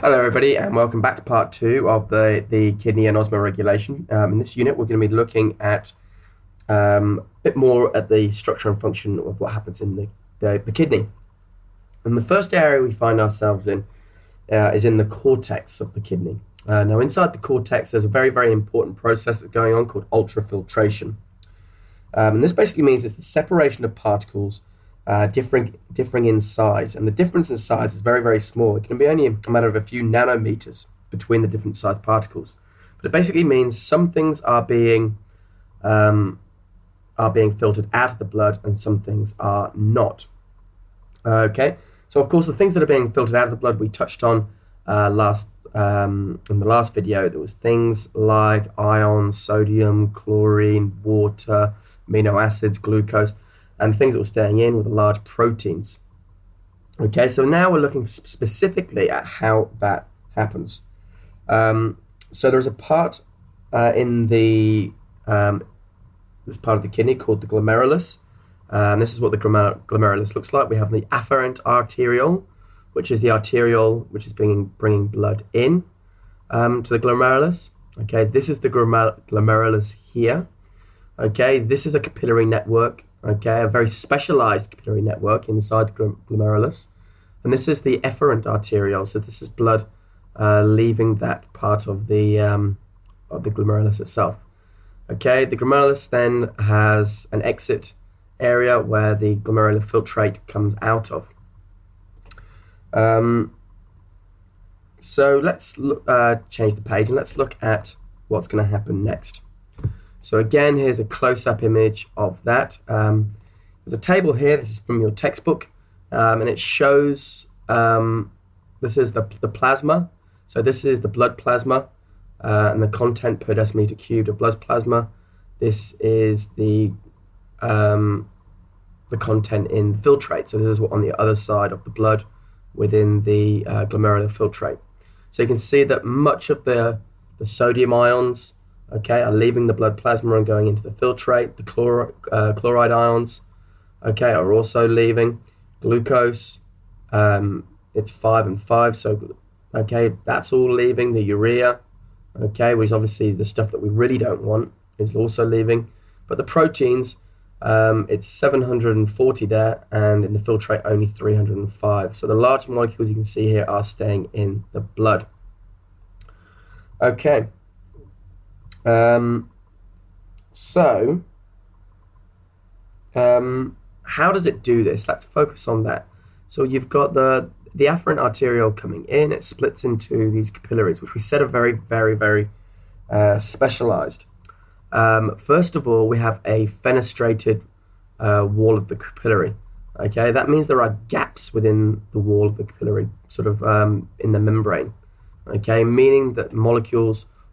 Hello everybody and welcome back to part 2 of the kidney and osmoregulation. In this unit we're going to be looking at a bit more at the structure and function of what happens in the kidney. And the first area we find ourselves in is in the cortex of the kidney. Now inside the cortex there's a very, very important process that's going on called ultrafiltration. And this basically means it's the separation of particles differing in size, and the difference in size is very, very small. It can be only a matter of a few nanometers between the different size particles, but it basically means some things are being filtered out of the blood and some things are not. Okay, so of course the things that are being filtered out of the blood we touched on in the last video. There was things like ions, sodium, chlorine, water, amino acids, glucose, and things that were staying in were the large proteins. Okay, so now we're looking specifically at how that happens. So there's a part in this part of the kidney called the glomerulus. This is what the glomerulus looks like. We have the afferent arteriole, which is the arteriole which is bringing blood in to the glomerulus. Okay, this is the glomerulus here. Okay, this is a capillary network. Okay, a very specialized capillary network inside the glomerulus, and this is the efferent arteriole. So this is blood leaving that part of the glomerulus itself. Okay, the glomerulus then has an exit area where the glomerular filtrate comes out of. So let's change the page and let's look at what's going to happen next. So again, here's a close-up image of that. There's a table here. This is from your textbook, and it shows this is the plasma. So this is the blood plasma and the content per decimeter cubed of blood plasma. This is the content in the filtrate. So this is what on the other side of the blood within the glomerular filtrate. So you can see that much of the sodium ions, okay, are leaving the blood plasma and going into the filtrate. The chloride ions, okay, are also leaving. Glucose, it's 5 and 5, so okay, that's all leaving. The urea, okay, which is obviously the stuff that we really don't want, is also leaving. But the proteins, it's 740 there, and in the filtrate only 305. So the large molecules you can see here are staying in the blood. Okay. How does it do this? Let's focus on that. So you've got the afferent arteriole coming in. It splits into these capillaries, which we said are very, very, very specialized. First of all, we have a fenestrated wall of the capillary. Okay, that means there are gaps within the wall of the capillary, sort of in the membrane. Okay, meaning that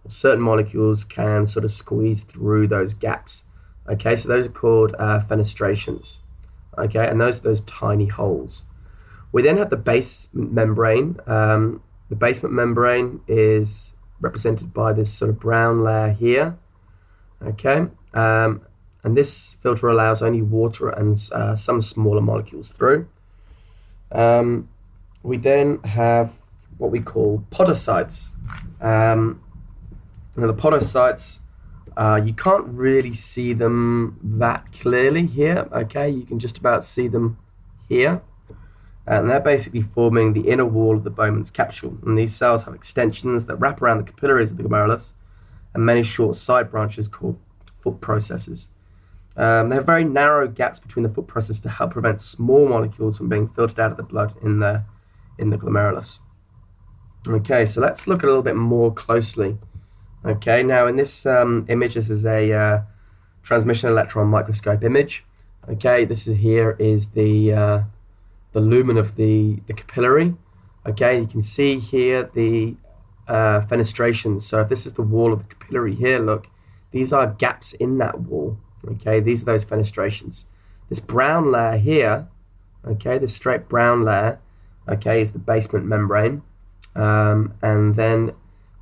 certain molecules can sort of squeeze through those gaps. Okay, so those are called fenestrations. Okay, and those are those tiny holes. We then have the basement membrane. The basement membrane is represented by this sort of brown layer here. Okay, and this filter allows only water and some smaller molecules through. We then have what we call podocytes. Now the podocytes, you can't really see them that clearly here. Okay, you can just about see them here. And they're basically forming the inner wall of the Bowman's capsule. And these cells have extensions that wrap around the capillaries of the glomerulus and many short side branches called foot processes. They have very narrow gaps between the foot processes to help prevent small molecules from being filtered out of the blood in the glomerulus. Okay, so let's look a little bit more closely. Okay, now in this image, this is a transmission electron microscope image. Okay, this is the lumen of the capillary. Okay, you can see here the fenestrations. So if this is the wall of the capillary here, look, these are gaps in that wall. Okay, these are those fenestrations. This brown layer here, okay, this straight brown layer, okay, is the basement membrane. And then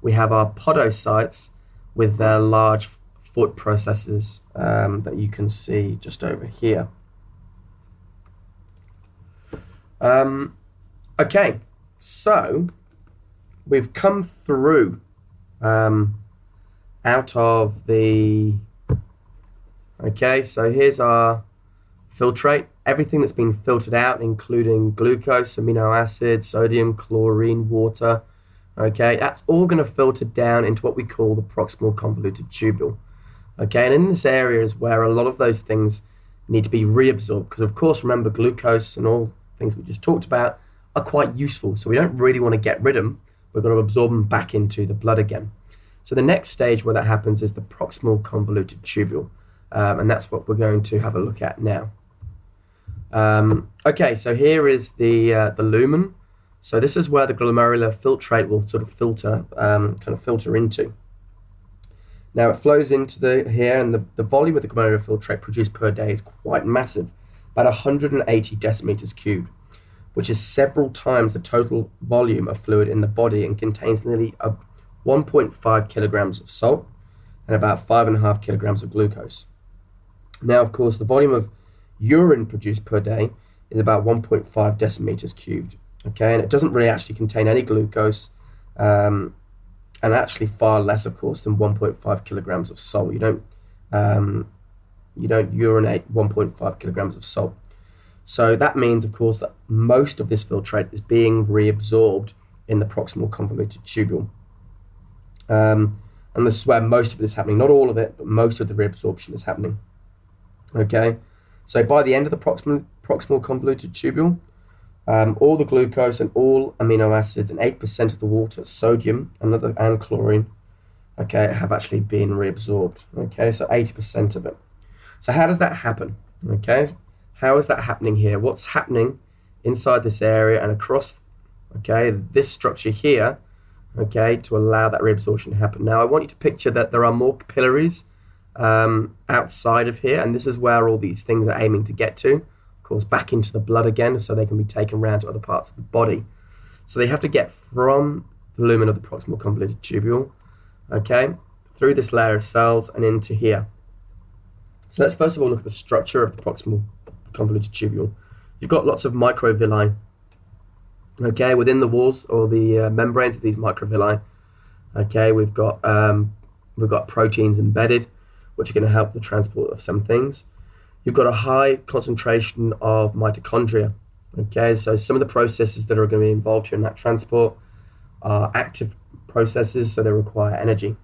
we have our podocytes with their large foot processes that you can see just over here. Okay, so we've come through out of the, okay, so here's our filtrate. Everything that's been filtered out, including glucose, amino acids, sodium, chlorine, water, okay, that's all going to filter down into what we call the proximal convoluted tubule. Okay, and in this area is where a lot of those things need to be reabsorbed, because of course, remember, glucose and all things we just talked about are quite useful, so we don't really want to get rid of them. We're going to absorb them back into the blood again. So the next stage where that happens is the proximal convoluted tubule, and that's what we're going to have a look at now. Okay, so here is the lumen. So this is where the glomerular filtrate will sort of filter, into. Now it flows into here, and the volume of the glomerular filtrate produced per day is quite massive, about 180 decimeters cubed, which is several times the total volume of fluid in the body, and contains nearly 1.5 kilograms of salt and about 5.5 kilograms of glucose. Now, of course, the volume of urine produced per day is about 1.5 decimeters cubed. Okay, and it doesn't really actually contain any glucose, and actually far less, of course, than 1.5 kilograms of salt. You don't urinate 1.5 kilograms of salt. So that means, of course, that most of this filtrate is being reabsorbed in the proximal convoluted tubule. And this is where most of it is happening. Not all of it, but most of the reabsorption is happening. Okay, so by the end of the proximal convoluted tubule, all the glucose and all amino acids and 8% of the water, sodium and chlorine, okay, have actually been reabsorbed. Okay, so 80% of it. So how does that happen? Okay, how is that happening here? What's happening inside this area and across, okay, this structure here, okay, to allow that reabsorption to happen? Now, I want you to picture that there are more capillaries outside of here, and this is where all these things are aiming to get to, of course, back into the blood again, so they can be taken around to other parts of the body. So they have to get from the lumen of the proximal convoluted tubule, okay, through this layer of cells and into here. So let's first of all look at the structure of the proximal convoluted tubule. You've got lots of microvilli, okay, within the walls or the membranes of these microvilli. Okay, we've got proteins embedded, which are going to help the transport of some things. You've got a high concentration of mitochondria. Okay, so some of the processes that are going to be involved here in that transport are active processes, so they require energy.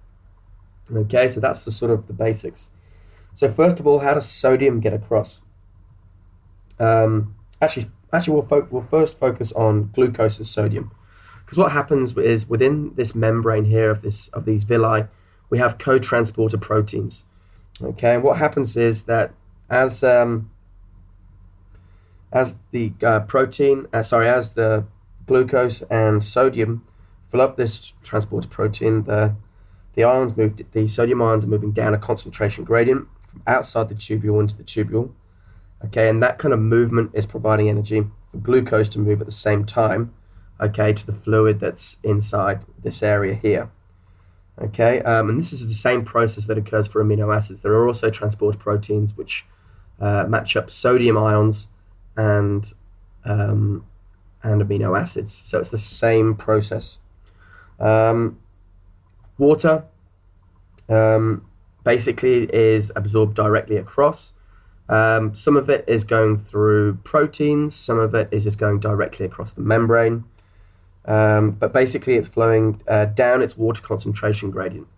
Okay, so that's the sort of the basics. So first of all, how does sodium get across? Actually, we'll first focus on glucose and sodium, because what happens is within this membrane here of these villi, we have co-transporter proteins. Okay, and what happens is that as the glucose and sodium fill up this transporter protein, the sodium ions are moving down a concentration gradient from outside the tubule into the tubule. Okay, and that kind of movement is providing energy for glucose to move at the same time, okay, to the fluid that's inside this area here. Okay, and this is the same process that occurs for amino acids. There are also transport proteins which match up sodium ions and amino acids. So it's the same process. Water basically is absorbed directly across. Some of it is going through proteins, some of it is just going directly across the membrane. But basically it's flowing down its water concentration gradient.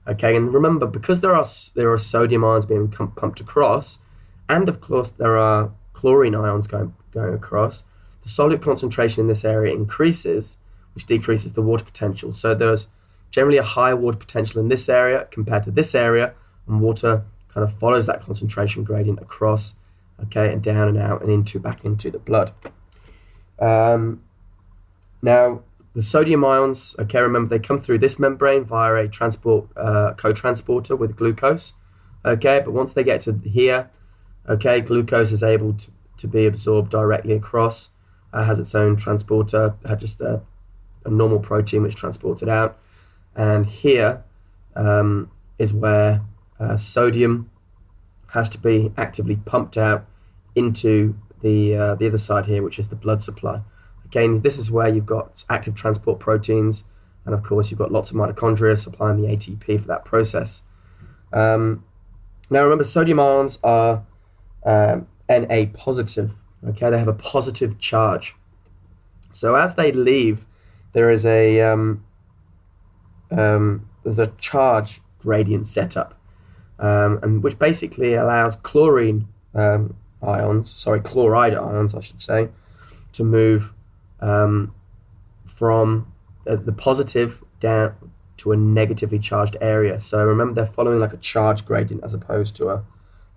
Okay, and remember, because there are sodium ions being pumped across, and of course there are chlorine ions going across, the solute concentration in this area increases, which decreases the water potential. So there's generally a higher water potential in this area compared to this area, and water kind of follows that concentration gradient across, okay, and down and out and back into the blood. Now, the sodium ions, okay, remember they come through this membrane via a co-transporter with glucose, okay, but once they get to here, okay, glucose is able to be absorbed directly across, has its own transporter, just a normal protein which transports it out, and here is where sodium has to be actively pumped out into the other side here, which is the blood supply. Again, this is where you've got active transport proteins And of course, you've got lots of mitochondria supplying the ATP for that process. Now remember, sodium ions are Na positive. Okay, they have a positive charge. So as they leave, there is there's a charge gradient set up, and which basically allows chloride ions, I should say, to move from the positive down to a negatively charged area. So remember, they're following like a charge gradient as opposed to a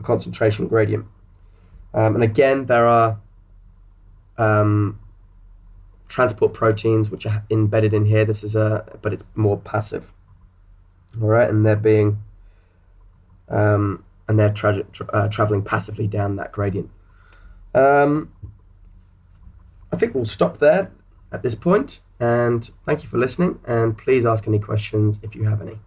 concentration gradient. And again, there are transport proteins which are embedded in here. But it's more passive. All right, and they're being traveling passively down that gradient. I think we'll stop there at this point, and thank you for listening, and please ask any questions if you have any.